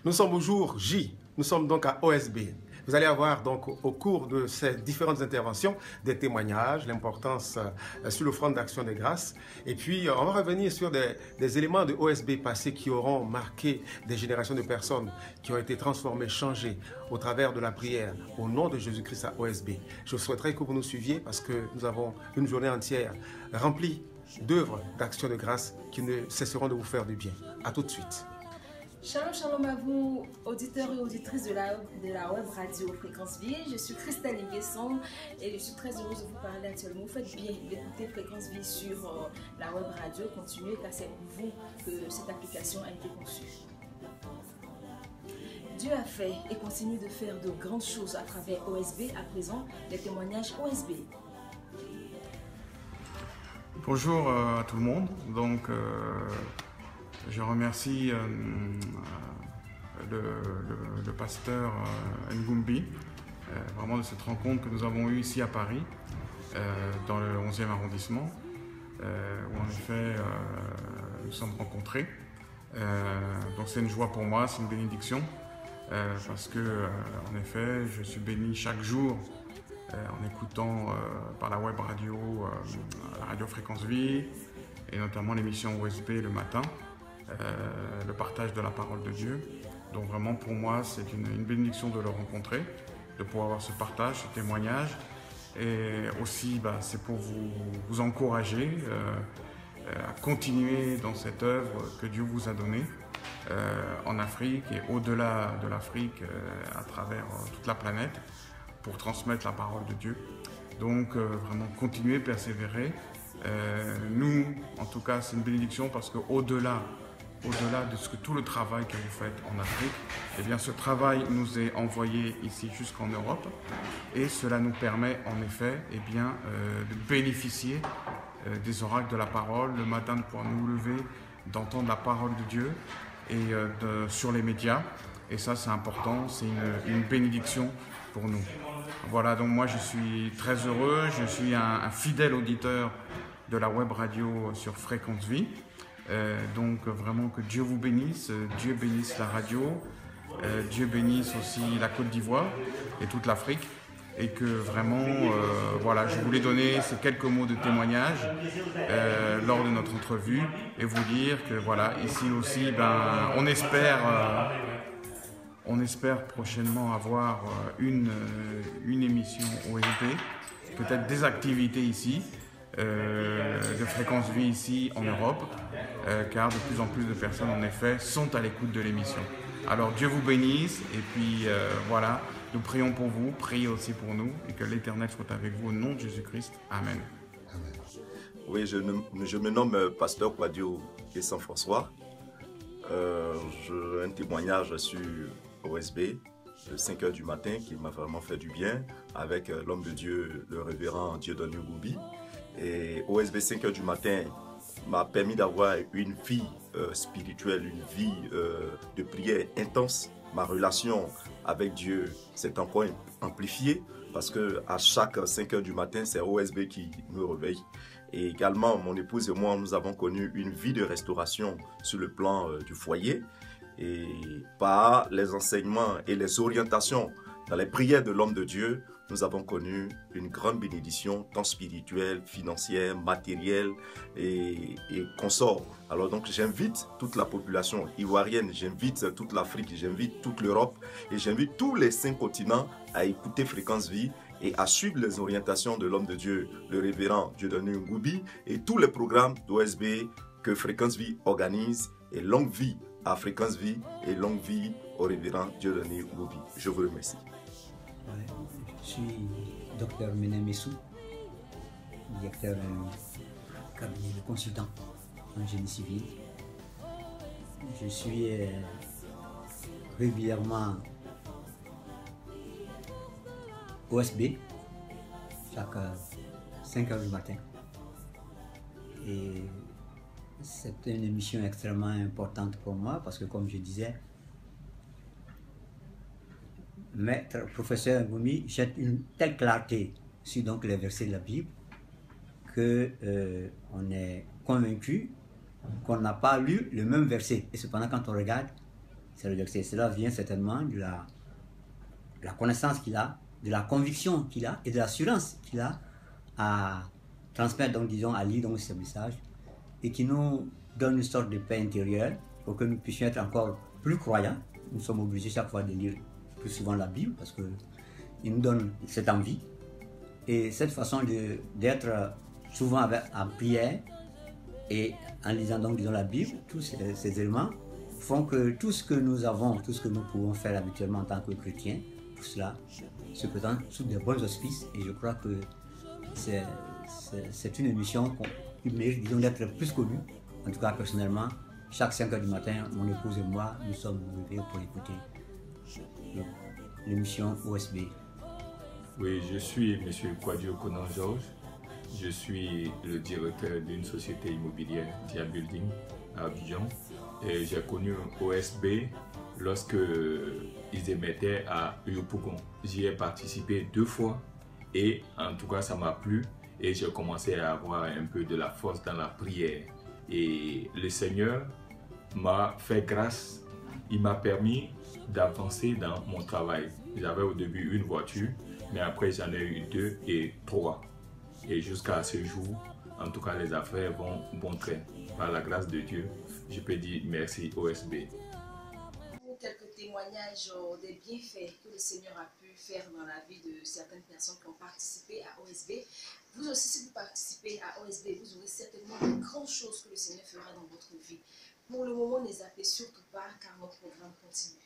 Nous sommes au jour J, nous sommes donc à OSB. Vous allez avoir donc au cours de ces différentes interventions des témoignages, l'importance sur le front d'action de grâce. Et puis on va revenir sur des éléments de OSB passés qui auront marqué des générations de personnes qui ont été transformées, changées au travers de la prière au nom de Jésus-Christ à OSB. Je souhaiterais que vous nous suiviez parce que nous avons une journée entière remplie d'œuvres d'action de grâce qui ne cesseront de vous faire du bien. À tout de suite. Shalom, shalom à vous, auditeurs et auditrices de la web radio Fréquence Vie. Je suis Christelle Nguesson et je suis très heureuse de vous parler actuellement. Vous faites bien d'écouter Fréquence Vie sur la web radio. Continuez car c'est pour vous que cette application a été conçue. Dieu a fait et continue de faire de grandes choses à travers OSB. À présent, les témoignages OSB. Bonjour à tout le monde. Donc, je remercie le pasteur Ngumbi vraiment de cette rencontre que nous avons eue ici à Paris, dans le 11e arrondissement, où en effet nous sommes rencontrés. Donc c'est une joie pour moi, c'est une bénédiction, parce que en effet je suis béni chaque jour en écoutant par la web radio, la radio Fréquence Vie, et notamment l'émission OSB le matin. Le partage de la parole de Dieu. Donc vraiment pour moi c'est une bénédiction de le rencontrer, de pouvoir avoir ce partage, ce témoignage, et aussi c'est pour vous encourager à continuer dans cette œuvre que Dieu vous a donnée en Afrique et au-delà de l'Afrique, à travers toute la planète, pour transmettre la parole de Dieu. Donc vraiment continuer, persévérer. Nous, en tout cas, c'est une bénédiction parce qu'au-delà de tout le travail que vous faites en Afrique, eh bien ce travail nous est envoyé ici jusqu'en Europe, et cela nous permet en effet de bénéficier des oracles de la parole, le matin de pouvoir nous lever, d'entendre la parole de Dieu et sur les médias, et ça c'est important, c'est une bénédiction pour nous. Voilà, donc moi je suis très heureux, je suis un fidèle auditeur de la web radio sur Fréquence Vie. Donc vraiment que Dieu vous bénisse, Dieu bénisse la radio, Dieu bénisse aussi la Côte d'Ivoire et toute l'Afrique, et que vraiment voilà, je voulais donner ces quelques mots de témoignage lors de notre entrevue, et vous dire que voilà, ici aussi on espère prochainement avoir une émission OSB, peut-être des activités ici, de Fréquence Vie ici en Europe, car de plus en plus de personnes en effet sont à l'écoute de l'émission. Alors Dieu vous bénisse, et puis voilà, nous prions pour vous, priez aussi pour nous, et que l'Éternel soit avec vous au nom de Jésus-Christ. Amen. Oui, je me nomme Pasteur Kwadio et Saint-François. J'ai un témoignage sur OSB de 5 h du matin qui m'a vraiment fait du bien, avec l'homme de Dieu, le révérend Dieudonné Ngumbi. Et OSB 5 h du matin m'a permis d'avoir une vie spirituelle, une vie de prière intense. Ma relation avec Dieu s'est encore amplifiée, parce que à chaque 5 h du matin, c'est OSB qui me réveille. Et également, mon épouse et moi, nous avons connu une vie de restauration sur le plan du foyer. Et par les enseignements et les orientations dans les prières de l'homme de Dieu, nous avons connu une grande bénédiction, tant spirituelle, financière, matérielle et consort. Alors donc j'invite toute la population ivoirienne, j'invite toute l'Afrique, j'invite toute l'Europe, et j'invite tous les 5 continents à écouter Fréquence Vie et à suivre les orientations de l'homme de Dieu, le révérend Dieudonné Ngumbi, et tous les programmes d'OSB que Fréquence Vie organise. Et longue vie à Fréquence Vie et longue vie au révérend Dieudonné Ngumbi. Je vous remercie. Je suis Dr Menem Essou, directeur d'un cabinet de consultant en génie civil. Je suis régulièrement OSB chaque 5 h du matin. Et c'est une émission extrêmement importante pour moi parce que, comme je disais, Maître professeur Ngumbi jette une telle clarté sur donc les versets de la Bible que on est convaincu qu'on n'a pas lu le même verset. Et cependant, quand on regarde, Cela vient certainement de la connaissance qu'il a, de la conviction qu'il a et de l'assurance qu'il a à transmettre, donc disons, à lire donc, ce message et qui nous donne une sorte de paix intérieure pour que nous puissions être encore plus croyants. Nous sommes obligés chaque fois de lire plus souvent la Bible parce qu'il nous donne cette envie et cette façon d'être souvent en prière et en lisant donc disons la Bible, tous ces éléments font que tout ce que nous avons, tout ce que nous pouvons faire habituellement en tant que chrétiens, tout cela se présente sous de bons auspices et je crois que c'est une émission qui mérite disons d'être plus connue. En tout cas personnellement, chaque 5 heures du matin, mon épouse et moi, nous sommes levés pour écouter l'émission OSB. Oui, je suis M. Kwadjo Conan Georges. Je suis le directeur d'une société immobilière, Dia Building, à Abidjan. Et j'ai connu OSB lorsque ils émettaient à Yopougon. J'y ai participé 2 fois et en tout cas ça m'a plu et j'ai commencé à avoir un peu de la force dans la prière. Et le Seigneur m'a fait grâce, il m'a permis d'avancer dans mon travail. J'avais au début une voiture, mais après j'en ai eu 2 et 3. Et jusqu'à ce jour, en tout cas les affaires vont bon train. Par la grâce de Dieu, je peux dire merci OSB. Quelques témoignages des bienfaits que le Seigneur a pu faire dans la vie de certaines personnes qui ont participé à OSB. Vous aussi, si vous participez à OSB, vous aurez certainement de grandes choses que le Seigneur fera dans votre vie. Pour le moment, ne zappez surtout pas car notre programme continue.